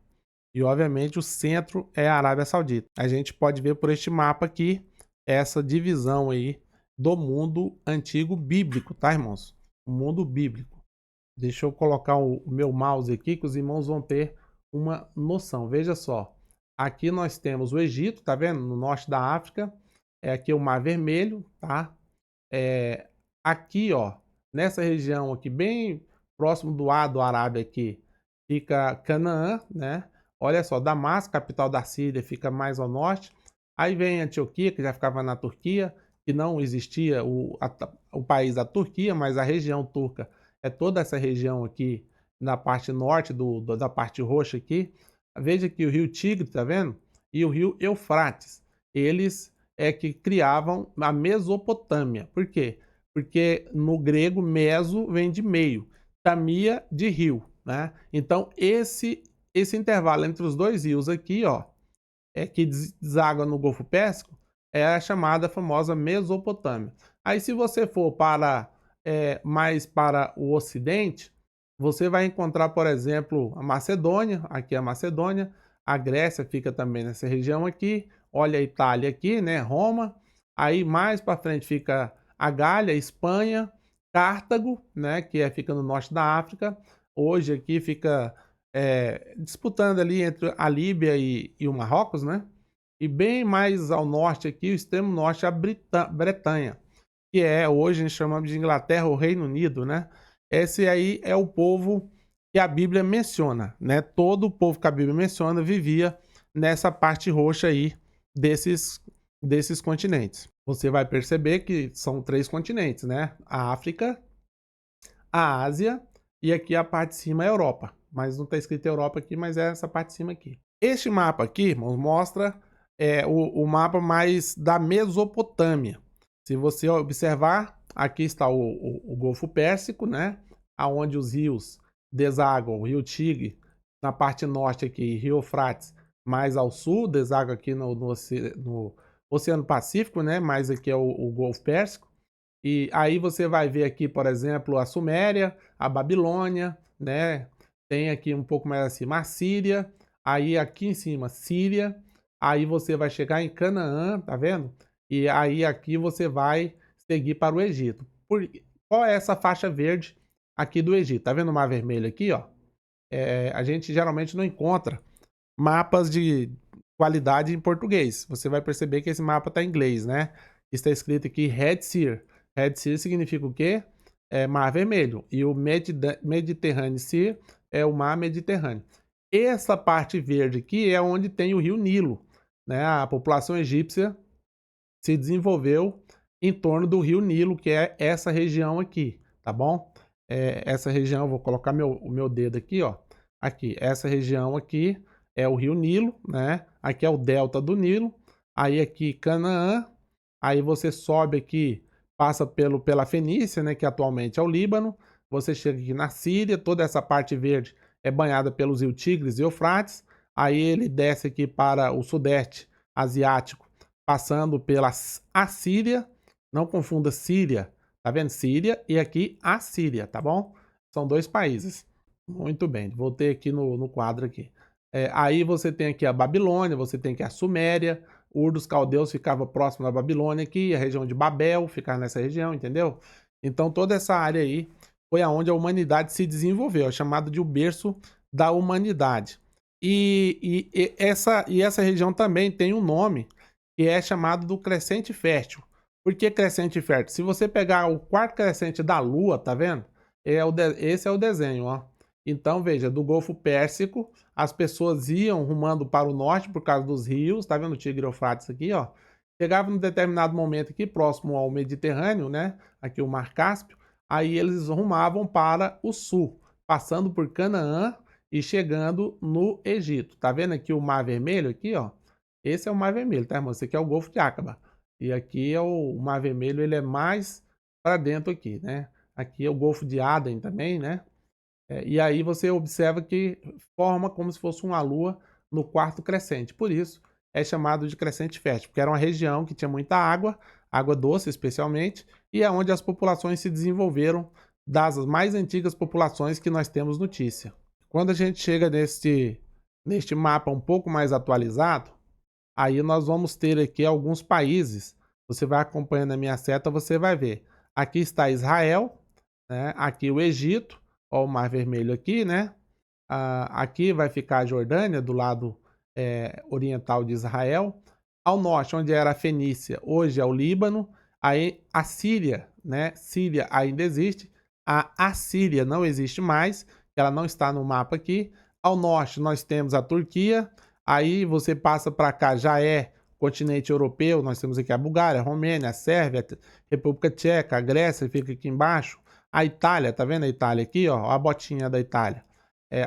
E, obviamente, o centro é a Arábia Saudita. A gente pode ver por este mapa aqui essa divisão aí do mundo antigo bíblico, tá, irmãos? O mundo bíblico. Deixa eu colocar o meu mouse aqui, que os irmãos vão ter uma noção. Veja só. Aqui nós temos o Egito, tá vendo? No norte da África. Aqui o Mar Vermelho, tá? Aqui, ó, nessa região aqui, bem próximo do Arábia aqui, fica Canaã, né? Olha só, Damasco, capital da Síria, fica mais ao norte. Aí vem Antioquia, que já ficava na Turquia, que não existia o país da Turquia, mas a região turca é toda essa região aqui na parte norte da parte roxa aqui. Veja que o rio Tigre, tá vendo? E o rio Eufrates, eles que criavam a Mesopotâmia. Por quê? Porque no grego meso vem de meio, tamia de rio, né? Então esse intervalo entre os dois rios aqui, ó, que deságua no Golfo Pérsico, é a chamada famosa Mesopotâmia. Aí se você for mais para o ocidente, você vai encontrar, por exemplo, a Macedônia, aqui é a Macedônia, a Grécia fica também nessa região aqui, olha a Itália aqui, né, Roma, aí mais para frente fica a Gália, Espanha, Cartago, né, que fica no norte da África, hoje aqui fica disputando ali entre a Líbia e o Marrocos, né? E bem mais ao norte aqui, o extremo norte, a Bretanha, que hoje a gente chamamos de Inglaterra ou Reino Unido, né? Esse aí é o povo que a Bíblia menciona, né? Todo o povo que a Bíblia menciona vivia nessa parte roxa aí desses continentes. Você vai perceber que são 3 continentes, né? A África, a Ásia e aqui a parte de cima é a Europa. Mas não está escrito Europa aqui, mas é essa parte de cima aqui. Este mapa aqui, irmãos, mostra o mapa mais da Mesopotâmia. Se você observar, aqui está o Golfo Pérsico, né? Aonde os rios desaguam, o Rio Tigre, na parte norte aqui, Rio Eufrates, mais ao sul, deságua aqui no Oceano Pacífico, né? Mais aqui é o Golfo Pérsico. E aí você vai ver aqui, por exemplo, a Suméria, a Babilônia, né? Tem aqui um pouco mais acima a Síria, aí aqui em cima Síria, aí você vai chegar em Canaã, tá vendo? E aí aqui você vai seguir para o Egito. Qual é essa faixa verde aqui do Egito? Tá vendo o Mar Vermelho aqui, ó? A gente geralmente não encontra mapas de qualidade em português. Você vai perceber que esse mapa está em inglês, né? Está escrito aqui Red Sea. Red Sea significa o quê? É Mar Vermelho. E o Mediterrâneo Sea é o Mar Mediterrâneo. Essa parte verde aqui é onde tem o rio Nilo, né? A população egípcia se desenvolveu em torno do rio Nilo, que é essa região aqui, tá bom? Essa região, vou colocar o meu dedo aqui, ó. Aqui, essa região aqui é o rio Nilo, né? Aqui é o delta do Nilo. Aí aqui Canaã. Aí você sobe aqui, passa pela Fenícia, né? Que atualmente é o Líbano. Você chega aqui na Síria. Toda essa parte verde é banhada pelos rios Tigres e Eufrates. Aí ele desce aqui para o sudeste asiático, passando pela Assíria. Não confunda Síria, tá vendo? Síria e aqui Assíria, tá bom? São dois países. Muito bem, voltei aqui no quadro aqui. Aí você tem aqui a Babilônia, você tem aqui a Suméria, Ur dos Caldeus ficava próximo da Babilônia aqui, a região de Babel ficava nessa região, entendeu? Então toda essa área aí foi aonde a humanidade se desenvolveu, é chamado de o berço da humanidade. E essa região também tem um nome que é chamado do crescente fértil. Por que crescente fértil? Se você pegar o quarto crescente da Lua, tá vendo? Esse é o desenho, ó. Então, veja, do Golfo Pérsico, as pessoas iam rumando para o norte por causa dos rios, tá vendo o Tigre e Eufrates aqui, ó? Chegava num determinado momento aqui, próximo ao Mediterrâneo, né? Aqui o Mar Cáspio, aí eles rumavam para o sul, passando por Canaã e chegando no Egito. Tá vendo aqui o Mar Vermelho aqui, ó? Esse é o Mar Vermelho, tá, irmão? Esse aqui é o Golfo de Acaba. E aqui é o Mar Vermelho, ele é mais para dentro aqui, né? Aqui é o Golfo de Aden também, né? E aí você observa que forma como se fosse uma lua no quarto crescente. Por isso é chamado de crescente fértil, porque era uma região que tinha muita água, água doce especialmente, e é onde as populações se desenvolveram, das mais antigas populações que nós temos notícia. Quando a gente chega neste mapa um pouco mais atualizado, aí nós vamos ter aqui alguns países. Você vai acompanhando a minha seta, você vai ver. Aqui está Israel, né? Aqui o Egito, ó, o Mar Vermelho aqui, né? Aqui vai ficar a Jordânia, do lado oriental de Israel. Ao norte, onde era a Fenícia, hoje é o Líbano. Aí a Síria, né? Síria ainda existe. A Assíria não existe mais, ela não está no mapa aqui. Ao norte, nós temos a Turquia. Aí você passa para cá, já é continente europeu. Nós temos aqui a Bulgária, a Romênia, a Sérvia, a República Tcheca, a Grécia fica aqui embaixo. A Itália, tá vendo a Itália aqui, ó? A botinha da Itália.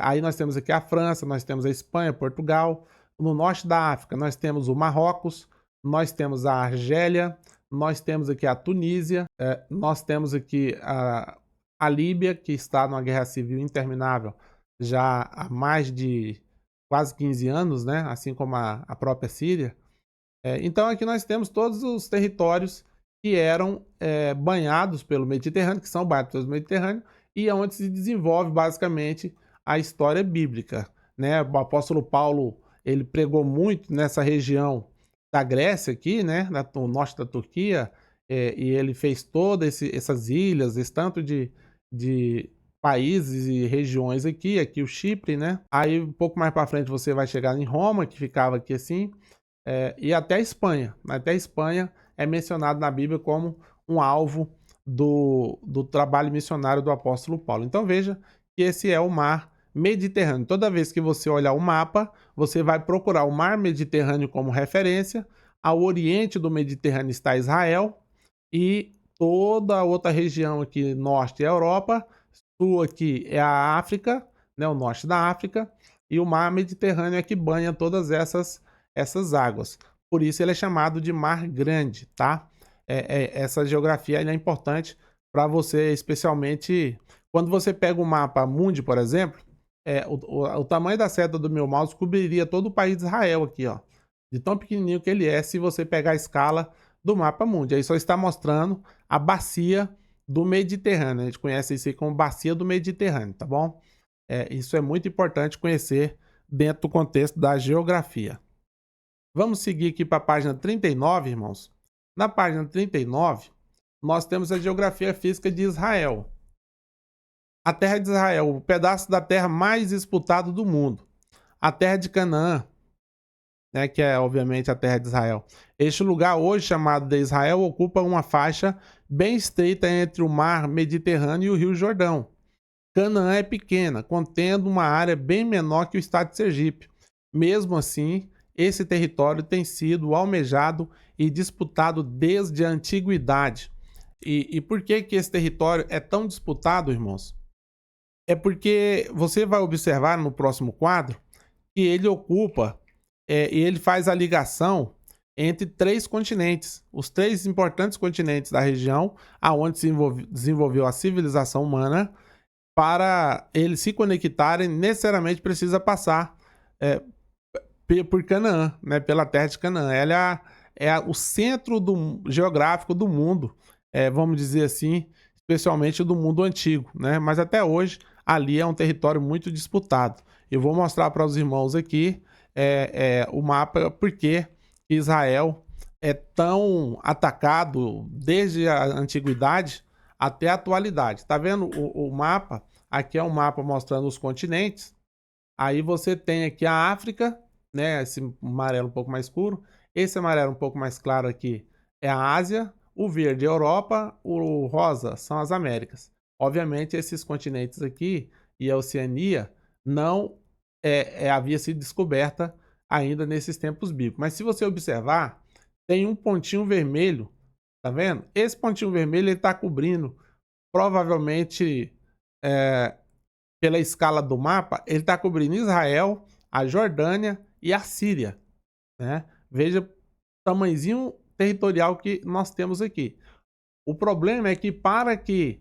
Aí nós temos aqui a França, nós temos a Espanha, Portugal. No norte da África, nós temos o Marrocos, nós temos a Argélia, nós temos aqui a Tunísia, nós temos aqui a Líbia, que está numa guerra civil interminável já há mais de quase 15 anos, né? Assim como a própria Síria. Então aqui nós temos todos os territórios que eram banhados pelo Mediterrâneo, que são banhados pelo Mediterrâneo, e é onde se desenvolve basicamente a história bíblica, né? O apóstolo Paulo, ele pregou muito nessa região da Grécia aqui, né? No norte da Turquia, e ele fez todas essas ilhas, esse tanto de países e regiões aqui o Chipre, né? Aí um pouco mais para frente você vai chegar em Roma, que ficava aqui assim, e até a Espanha. Até a Espanha é mencionado na Bíblia como um alvo do trabalho missionário do apóstolo Paulo. Então veja que esse é o mar Mediterrâneo. Toda vez que você olhar o mapa, você vai procurar o mar Mediterrâneo como referência. Ao oriente do Mediterrâneo está Israel e toda a outra região aqui, norte é a Europa, sul aqui é a África, né, o norte da África, e o mar Mediterrâneo é que banha todas essas águas. Por isso ele é chamado de Mar Grande, tá? Essa geografia é importante para você, especialmente quando você pega o mapa mundi, por exemplo, o tamanho da seta do meu mouse cobriria todo o país de Israel aqui, ó. De tão pequenininho que ele é, se você pegar a escala do mapa mundi. Aí só está mostrando a bacia do Mediterrâneo. A gente conhece isso aí como bacia do Mediterrâneo, tá bom? Isso é muito importante conhecer dentro do contexto da geografia. Vamos seguir aqui para a página 39, irmãos. Na página 39, nós temos a geografia física de Israel. A terra de Israel, o pedaço da terra mais disputado do mundo. A terra de Canaã, né, que é obviamente a terra de Israel. Este lugar hoje chamado de Israel ocupa uma faixa bem estreita entre o mar Mediterrâneo e o rio Jordão. Canaã é pequena, contendo uma área bem menor que o estado de Sergipe. Mesmo assim, esse território tem sido almejado e disputado desde a antiguidade. E por que esse território é tão disputado, irmãos? É porque você vai observar no próximo quadro que ele ocupa e ele faz a ligação entre 3 continentes, os 3 importantes continentes da região, aonde se desenvolveu a civilização humana. Para eles se conectarem, necessariamente precisa passar por Canaã, né, pela terra de Canaã. Ela é o centro geográfico do mundo, vamos dizer assim, especialmente do mundo antigo, né? Mas até hoje ali é um território muito disputado. Eu vou mostrar para os irmãos aqui o mapa, porque Israel é tão atacado desde a antiguidade até a atualidade. Tá vendo o mapa? Aqui é um mapa mostrando os continentes. Aí você tem aqui a África, né? Esse amarelo um pouco mais escuro. Esse amarelo um pouco mais claro aqui é a Ásia. O verde é a Europa. O rosa são as Américas. Obviamente, esses continentes aqui e a Oceania não havia sido descoberta ainda nesses tempos bíblicos. Mas se você observar, tem um pontinho vermelho, tá vendo? Esse pontinho vermelho está cobrindo, provavelmente, pela escala do mapa, ele está cobrindo Israel, a Jordânia e a Síria, né? Veja o tamanhozinho territorial que nós temos aqui. O problema é que para que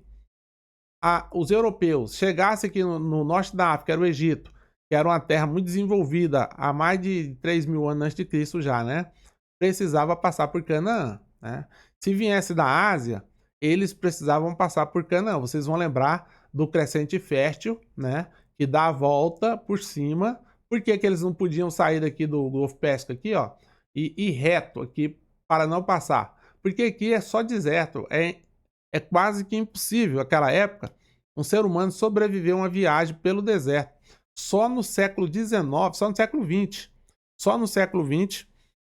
os europeus chegassem aqui no norte da África, era o Egito, que era uma terra muito desenvolvida há mais de 3.000 anos antes de Cristo já, né? Precisava passar por Canaã, né? Se viesse da Ásia, eles precisavam passar por Canaã. Vocês vão lembrar do crescente fértil, né? Que dá a volta por cima. Por que eles não podiam sair daqui do Golfo Pérsico aqui, ó, e ir reto aqui para não passar? Porque aqui é só deserto, é quase que impossível, naquela época, um ser humano sobreviver a uma viagem pelo deserto. Só no século XIX, só no século XX, só no século XX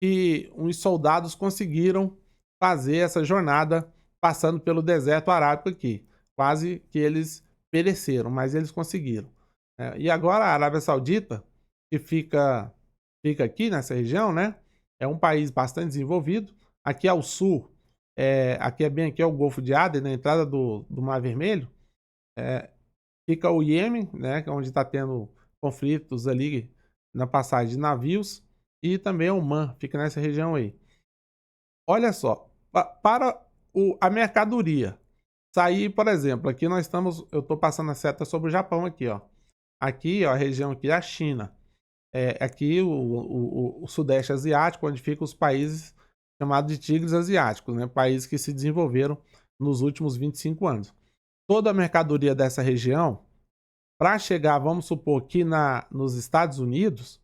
que uns soldados conseguiram fazer essa jornada passando pelo deserto arábico aqui. Quase que eles pereceram, mas eles conseguiram. E agora a Arábia Saudita, que fica aqui nessa região, né? É um país bastante desenvolvido. Aqui ao sul, aqui é bem aqui é o Golfo de Aden, na entrada do Mar Vermelho. Fica o Iêmen, né? Onde está tendo conflitos ali na passagem de navios. E também Oman, fica nessa região aí. Olha só, para a mercadoria sair, por exemplo, aqui nós estamos, eu estou passando a seta sobre o Japão aqui, ó. Aqui, ó, a região aqui é a China. Aqui o Sudeste Asiático, onde ficam os países chamados de tigres asiáticos, né? Países que se desenvolveram nos últimos 25 anos. Toda a mercadoria dessa região, para chegar, vamos supor, aqui nos Estados Unidos,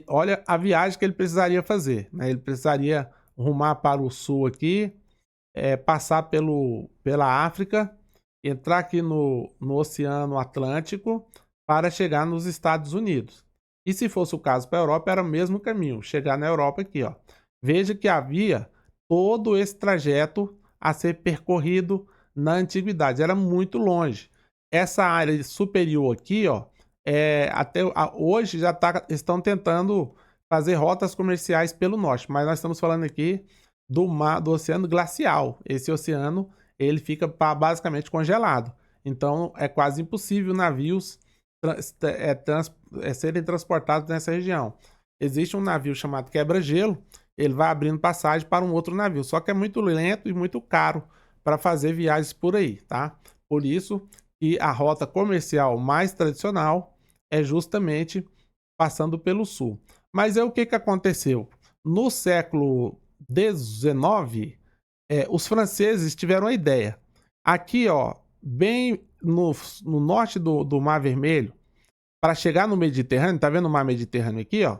olha a viagem que ele precisaria fazer, né? Ele precisaria rumar para o sul aqui, passar pela África, entrar aqui no Oceano Atlântico para chegar nos Estados Unidos. E se fosse o caso para a Europa, era o mesmo caminho, chegar na Europa aqui, ó. Veja que havia todo esse trajeto a ser percorrido na antiguidade, era muito longe. Essa área superior aqui, ó, hoje já estão tentando fazer rotas comerciais pelo norte, mas nós estamos falando aqui do oceano glacial. Esse oceano ele fica basicamente congelado, então é quase impossível navios serem transportados nessa região. Existe um navio chamado quebra-gelo, ele vai abrindo passagem para um outro navio, só que é muito lento e muito caro para fazer viagens por aí, tá? Por isso que a rota comercial mais tradicional é justamente passando pelo sul. Mas o que aconteceu? No século 19, os franceses tiveram a ideia. Aqui, ó, bem no norte do Mar Vermelho, para chegar no Mediterrâneo, tá vendo o Mar Mediterrâneo aqui, ó?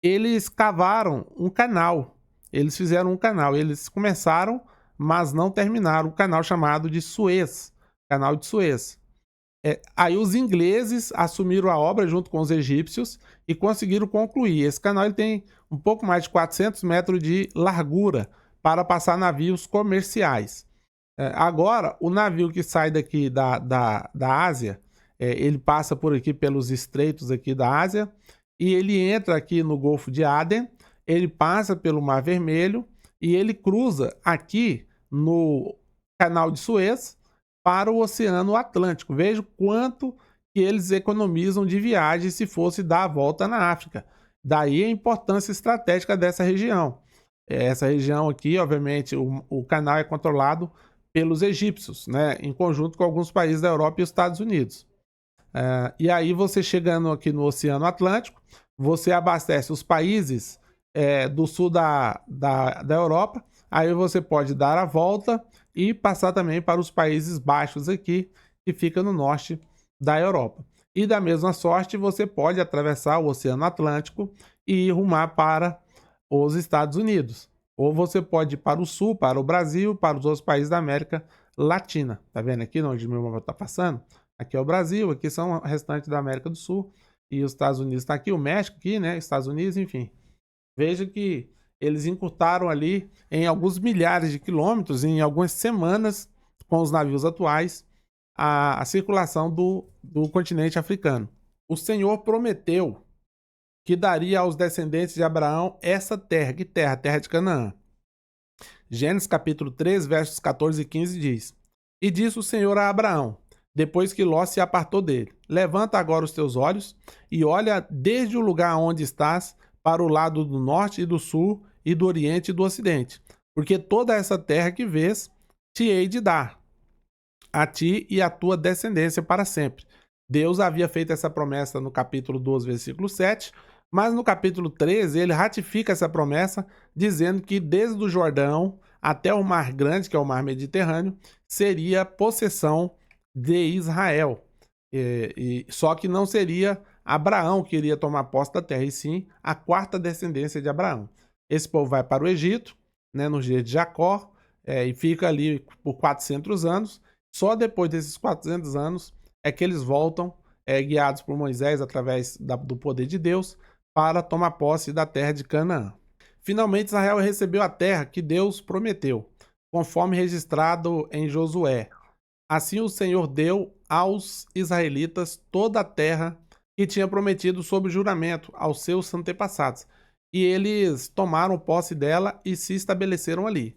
Eles cavaram um canal. Eles fizeram um canal. Eles começaram, mas não terminaram, o canal chamado de Suez, Canal de Suez. Aí os ingleses assumiram a obra junto com os egípcios e conseguiram concluir. Esse canal ele tem um pouco mais de 400 metros de largura para passar navios comerciais. Agora, o navio que sai daqui da Ásia, ele passa por aqui pelos estreitos aqui da Ásia e ele entra aqui no Golfo de Aden, ele passa pelo Mar Vermelho e ele cruza aqui no Canal de Suez para o Oceano Atlântico. Veja quanto que eles economizam de viagem se fosse dar a volta na África. Daí a importância estratégica dessa região. Essa região aqui, obviamente, o canal é controlado pelos egípcios, né, em conjunto com alguns países da Europa e os Estados Unidos. E aí você chegando aqui no Oceano Atlântico, você abastece os países do sul da Europa, aí você pode dar a volta e passar também para os Países Baixos aqui, que fica no norte da Europa. E da mesma sorte, você pode atravessar o Oceano Atlântico e rumar para os Estados Unidos. Ou você pode ir para o sul, para o Brasil, para os outros países da América Latina. Tá vendo aqui onde meu mapa está passando? Aqui é o Brasil, aqui são o restante da América do Sul. E os Estados Unidos está aqui, o México aqui, né? Estados Unidos, enfim. Veja que eles encurtaram ali em alguns milhares de quilômetros, em algumas semanas, com os navios atuais, a circulação do continente africano. O Senhor prometeu que daria aos descendentes de Abraão essa terra. Que terra? A terra de Canaã. Gênesis capítulo 3, versos 14 e 15 diz: E disse o Senhor a Abraão, depois que Ló se apartou dele: Levanta agora os teus olhos e olha desde o lugar onde estás para o lado do norte e do sul e do oriente e do ocidente, porque toda essa terra que vês te hei de dar a ti e à tua descendência para sempre. Deus havia feito essa promessa no capítulo 12, versículo 7, mas no capítulo 13 ele ratifica essa promessa, dizendo que desde o Jordão até o Mar Grande, que é o Mar Mediterrâneo, seria possessão de Israel. Só que não seria Abraão que iria tomar posse da terra, e sim a quarta descendência de Abraão. Esse povo vai para o Egito, né, no dia de Jacó, e fica ali por 400 anos. Só depois desses 400 anos é que eles voltam, guiados por Moisés através do poder de Deus, para tomar posse da terra de Canaã. Finalmente Israel recebeu a terra que Deus prometeu, conforme registrado em Josué. Assim o Senhor deu aos israelitas toda a terra que tinha prometido sob juramento aos seus antepassados. E eles tomaram posse dela e se estabeleceram ali.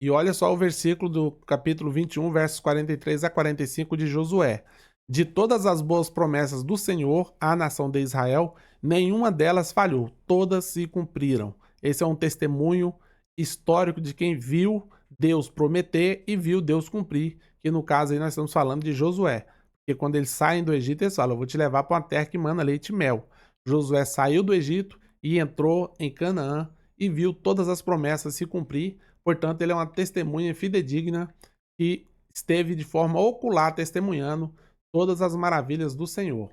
E olha só o versículo do capítulo 21, versos 43 a 45 de Josué. De todas as boas promessas do Senhor à nação de Israel, nenhuma delas falhou, todas se cumpriram. Esse é um testemunho histórico de quem viu Deus prometer e viu Deus cumprir, que no caso aí nós estamos falando de Josué. Porque quando eles saem do Egito, eles falam: eu vou te levar para uma terra que mana leite e mel. Josué saiu do Egito e entrou em Canaã e viu todas as promessas se cumprir. Portanto, ele é uma testemunha fidedigna que esteve de forma ocular testemunhando todas as maravilhas do Senhor.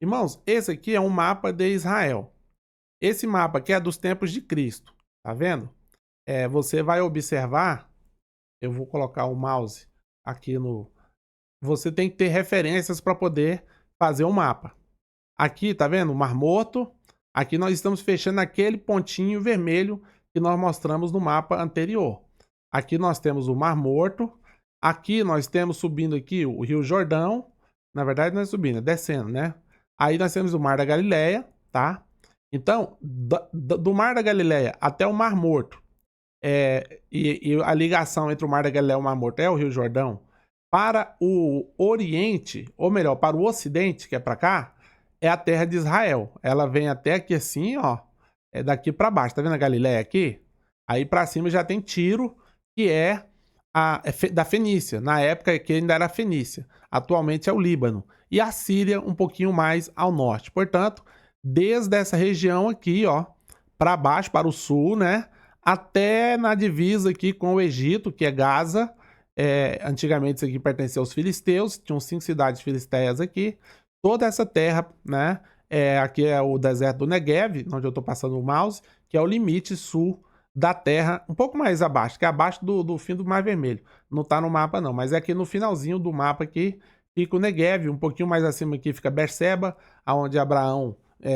Irmãos, esse aqui é um mapa de Israel. Esse mapa aqui é dos tempos de Cristo. Tá vendo? Você vai observar, eu vou colocar o mouse aqui no... Você tem que ter referências para poder fazer o mapa. Aqui, tá vendo? O Mar Morto. Aqui nós estamos fechando aquele pontinho vermelho que nós mostramos no mapa anterior. Aqui nós temos o Mar Morto. Aqui nós temos subindo aqui o Rio Jordão. Na verdade não é subindo, é descendo, né? Aí nós temos o Mar da Galileia, tá? Então, do Mar da Galileia até o Mar Morto, e a ligação entre o Mar da Galileia e o Mar Morto é o Rio Jordão. Para o Oriente, ou melhor, para o Ocidente, que é para cá, é a terra de Israel. Ela vem até aqui assim, ó, daqui para baixo. Tá vendo a Galileia aqui? Aí para cima já tem Tiro, que é da Fenícia. Na época que ainda era Fenícia. Atualmente é o Líbano. E a Síria um pouquinho mais ao norte. Portanto, desde essa região aqui, ó, para baixo, para o sul, né? Até na divisa aqui com o Egito, que é Gaza. Antigamente isso aqui pertencia aos filisteus, tinham 5 cidades filisteias aqui. Toda essa terra, né? Aqui é o deserto do Negev, onde eu estou passando o mouse, que é o limite sul da terra, um pouco mais abaixo, que é abaixo do fim do Mar Vermelho. Não está no mapa não, mas é aqui no finalzinho do mapa aqui fica o Negev, um pouquinho mais acima aqui fica Berseba, onde Abraão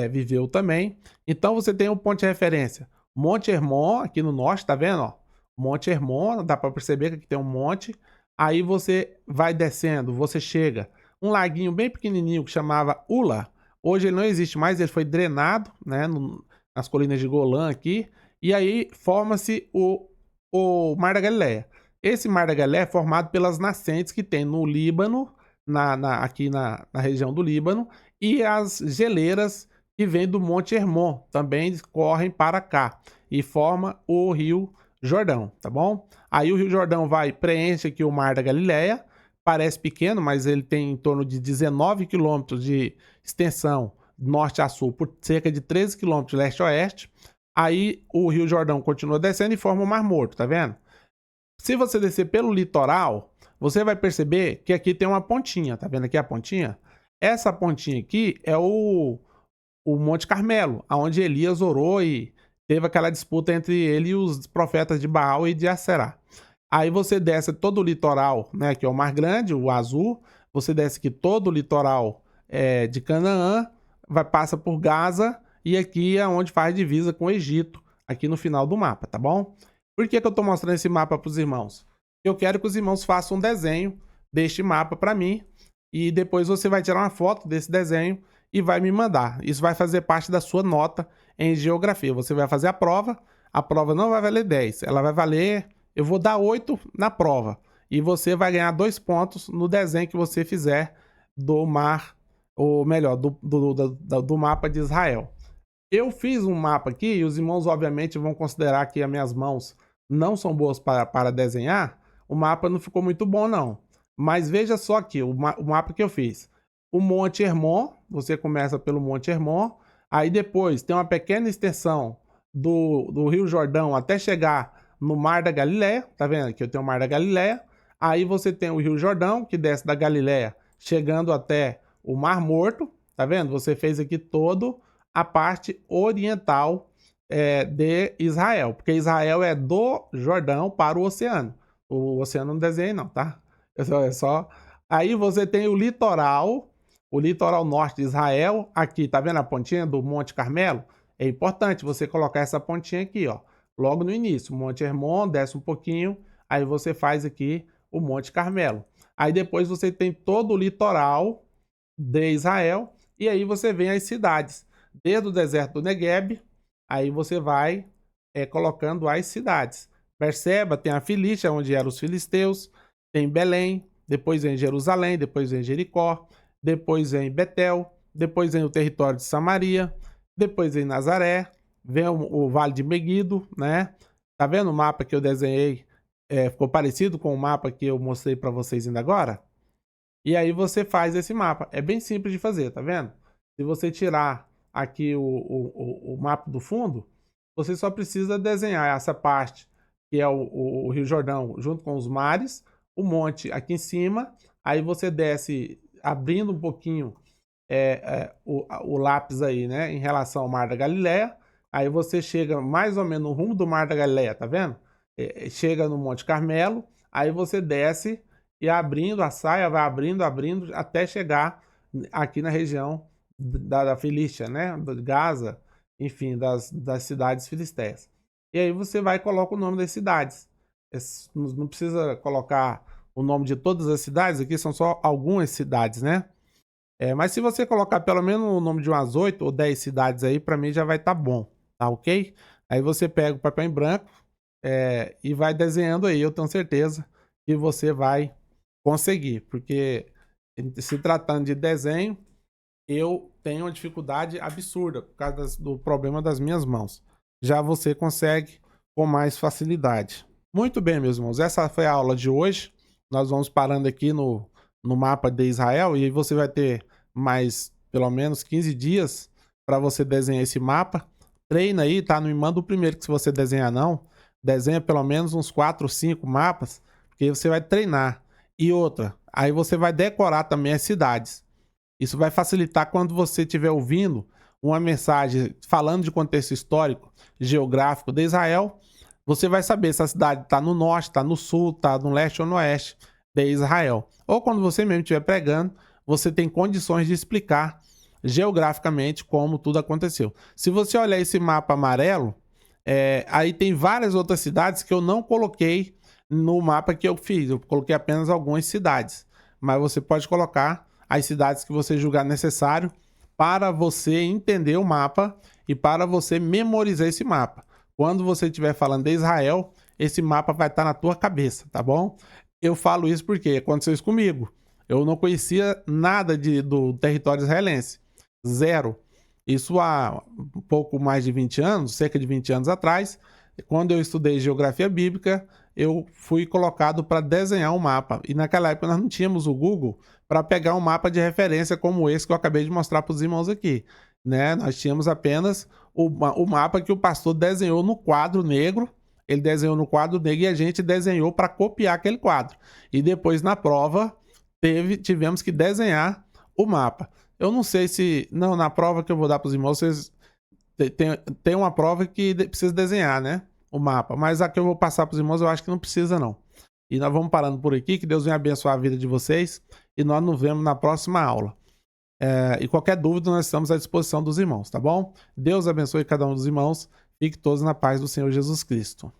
viveu também. Então você tem um ponto de referência. Monte Hermon, aqui no norte, tá vendo? Ó? Monte Hermon, dá para perceber que aqui tem um monte. Aí você vai descendo, você chega. Um laguinho bem pequenininho que chamava Ula. Hoje ele não existe mais, ele foi drenado, né, nas colinas de Golã aqui. E aí forma-se o Mar da Galileia. Esse Mar da Galileia é formado pelas nascentes que tem no Líbano, aqui na região do Líbano, e as geleiras que vêm do Monte Hermon, também correm para cá e forma o Rio Jordão, tá bom? Aí o Rio Jordão preenche aqui o Mar da Galileia, parece pequeno, mas ele tem em torno de 19 quilômetros de extensão norte a sul, por cerca de 13 quilômetros de leste a oeste. Aí o Rio Jordão continua descendo e forma o Mar Morto, tá vendo? Se você descer pelo litoral, você vai perceber que aqui tem uma pontinha, tá vendo aqui a pontinha? Essa pontinha aqui é o Monte Carmelo, onde Elias orou e teve aquela disputa entre ele e os profetas de Baal e de Aserá. Aí você desce todo o litoral, né, que é o Mar Grande, o azul, você desce aqui todo o litoral de Canaã, passa por Gaza e aqui é onde faz divisa com o Egito, aqui no final do mapa, tá bom? Por que eu estou mostrando esse mapa para os irmãos? Eu quero que os irmãos façam um desenho deste mapa para mim e depois você vai tirar uma foto desse desenho e vai me mandar. Isso vai fazer parte da sua nota em geografia. Você vai fazer a prova não vai valer 10, ela vai valer, eu vou dar 8 na prova. E você vai ganhar 2 pontos no desenho que você fizer do mar, ou melhor, do mapa de Israel. Eu fiz um mapa aqui e os irmãos obviamente vão considerar que as minhas mãos não são boas para desenhar. O mapa não ficou muito bom não. Mas veja só aqui o mapa que eu fiz. O Monte Hermon, você começa pelo Monte Hermon, aí depois tem uma pequena extensão do Rio Jordão até chegar no Mar da Galileia, tá vendo? Aqui eu tenho o Mar da Galileia, aí você tem o Rio Jordão, que desce da Galileia, chegando até o Mar Morto, tá vendo? Você fez aqui todo a parte oriental de Israel, porque Israel é do Jordão para o oceano. O oceano não desenha não, tá? É só... Aí você tem o litoral norte de Israel, aqui, tá vendo a pontinha do Monte Carmelo? É importante você colocar essa pontinha aqui, ó, logo no início. Monte Hermon, desce um pouquinho, aí você faz aqui o Monte Carmelo. Aí depois você tem todo o litoral de Israel, e aí você vem as cidades. Desde o deserto do Negueb, aí você vai colocando as cidades. Berseba tem a Filístia, onde eram os filisteus, tem Belém, depois vem Jerusalém, depois vem Jericó, depois vem Betel, depois vem o território de Samaria, depois vem Nazaré, vem o Vale de Meguido, né? Tá vendo o mapa que eu desenhei? Ficou parecido com o mapa que eu mostrei para vocês ainda agora? E aí você faz esse mapa. É bem simples de fazer, tá vendo? Se você tirar aqui o mapa do fundo, você só precisa desenhar essa parte que é o Rio Jordão junto com os mares, o monte aqui em cima, aí você desce abrindo um pouquinho o lápis aí, né, em relação ao Mar da Galileia, aí você chega mais ou menos no rumo do Mar da Galileia, tá vendo? Chega no Monte Carmelo, aí você desce e abrindo a saia, vai abrindo, até chegar aqui na região da Filístia, né, de Gaza, enfim, das cidades filisteias. E aí você vai e coloca o nome das cidades. Não precisa colocar o nome de todas as cidades, aqui são só algumas cidades, né? Mas se você colocar pelo menos o nome de umas 8 ou 10 cidades aí, para mim já vai estar bom, tá ok? Aí você pega o papel em branco e vai desenhando aí, eu tenho certeza que você vai conseguir, porque se tratando de desenho, eu tenho uma dificuldade absurda por causa do problema das minhas mãos. Já você consegue com mais facilidade. Muito bem, meus irmãos, essa foi a aula de hoje. Nós vamos parando aqui no mapa de Israel e você vai ter mais pelo menos 15 dias para você desenhar esse mapa treina aí, tá? Não me manda o primeiro que se você desenhar, não. Desenha pelo menos uns 4 ou 5 mapas, porque você vai treinar. E outra, aí você vai decorar também as cidades. Isso vai facilitar quando você estiver ouvindo uma mensagem falando de contexto histórico, geográfico de Israel. Você vai saber se a cidade está no norte, está no sul, está no leste ou no oeste de Israel. Ou quando você mesmo estiver pregando, você tem condições de explicar geograficamente como tudo aconteceu. Se você olhar esse mapa amarelo, aí tem várias outras cidades que eu não coloquei no mapa que eu fiz. Eu coloquei apenas algumas cidades. Mas você pode colocar as cidades que você julgar necessário para você entender o mapa e para você memorizar esse mapa. Quando você estiver falando de Israel, esse mapa vai estar na tua cabeça, tá bom? Eu falo isso porque aconteceu isso comigo. Eu não conhecia nada do território israelense. Zero. Isso há um pouco mais de 20 anos, cerca de 20 anos atrás, quando eu estudei geografia bíblica, eu fui colocado para desenhar um mapa. E naquela época nós não tínhamos o Google para pegar um mapa de referência como esse que eu acabei de mostrar para os irmãos aqui. Né? Nós tínhamos apenas o mapa que o pastor desenhou no quadro negro. Ele desenhou no quadro negro e a gente desenhou para copiar aquele quadro. E depois na prova tivemos que desenhar o mapa. Eu não sei se... Não, na prova que eu vou dar para os irmãos, vocês tem uma prova que precisa desenhar, né? O mapa. Mas a que eu vou passar para os irmãos, eu acho que não precisa, não. E nós vamos parando por aqui. Que Deus venha abençoar a vida de vocês. E nós nos vemos na próxima aula. E qualquer dúvida, nós estamos à disposição dos irmãos, tá bom? Deus abençoe cada um dos irmãos. Fique todos na paz do Senhor Jesus Cristo.